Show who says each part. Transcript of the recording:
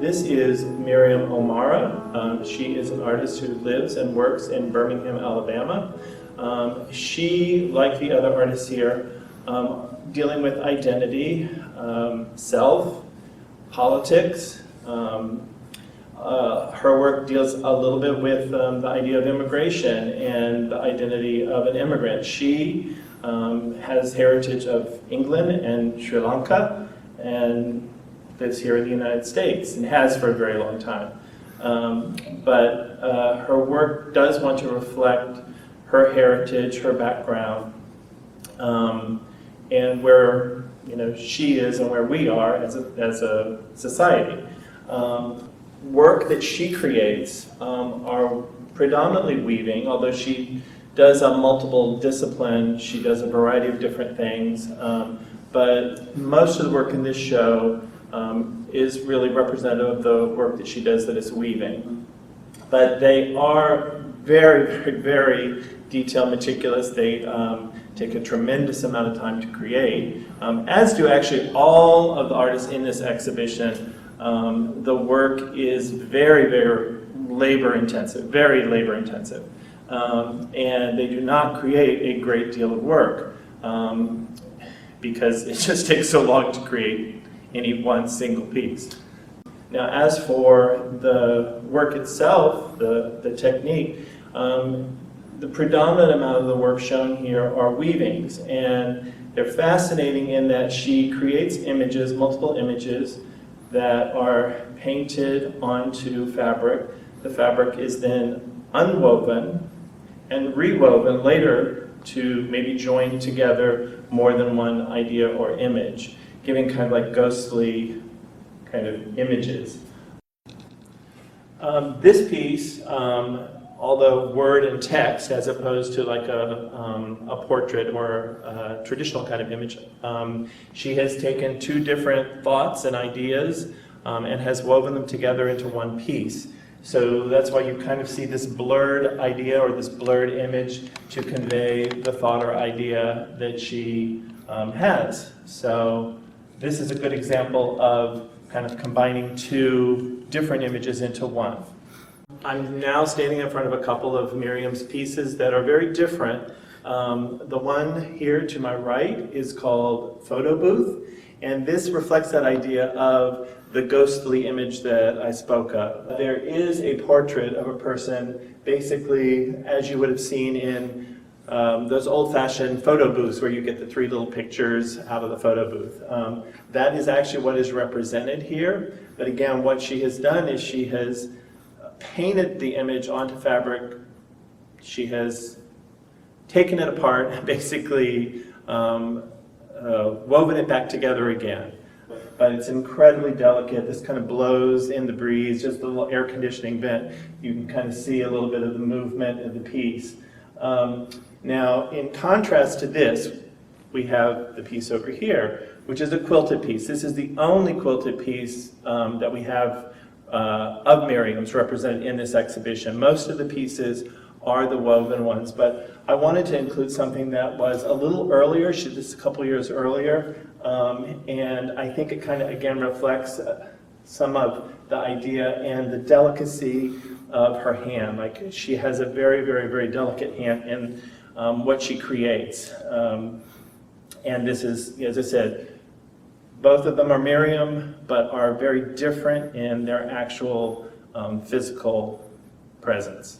Speaker 1: This is Miriam Omura. She is an artist who lives and works in Birmingham, Alabama. She, like the other artists here, dealing with identity, self, politics. Her work deals a little bit with the idea of immigration and the identity of an immigrant. She has heritage of England and Sri Lanka and lives here in the United States and has for a very long time. But her work does want to reflect her heritage, her background, and where she is and where we are as a society. Work that she creates are predominantly weaving, although she does a multiple discipline. She does a variety of different things, but most of the work in this show is really representative of the work that she does that is weaving. But they are very, very, very detailed, meticulous. They take a tremendous amount of time to create, as do actually all of the artists in this exhibition. The work is very, very labor intensive, and they do not create a great deal of work because it just takes so long to create any one single piece. Now, as for the work itself, the technique, the predominant amount of the work shown here are weavings, and they're fascinating in that she creates images, multiple images, that are painted onto fabric. The fabric is then unwoven and rewoven later to maybe join together more than one idea or image, giving kind of like ghostly kind of images. This piece, although word and text as opposed to like a portrait or a traditional kind of image, she has taken two different thoughts and ideas and has woven them together into one piece. So that's why you kind of see this blurred idea or this blurred image to convey the thought or idea that she has. So this is a good example of kind of combining two different images into one. I'm now standing in front of a couple of Miriam's pieces that are very different. The one here to my right is called Photo Booth, and this reflects that idea of the ghostly image that I spoke of. There is a portrait of a person, basically as you would have seen in those old-fashioned photo booths where you get the three little pictures out of the photo booth. That is actually what is represented here, but again, what she has done is she has painted the image onto fabric. She has taken it apart and basically woven it back together again. But it's incredibly delicate. This kind of blows in the breeze, just a little air conditioning vent. You can kind of see a little bit of the movement of the piece. Now, in contrast to this, we have the piece over here, which is a quilted piece. This is the only quilted piece that we have of Miriam's represented in this exhibition. Most of the pieces are the woven ones, but I wanted to include something that was a little earlier. She did this a couple years earlier, and I think it kind of again reflects some of the idea and the delicacy of her hand. Like, she has a very, very, very delicate hand in what she creates. And this is, as I said, both of them are Miriam, but are very different in their actual physical presence.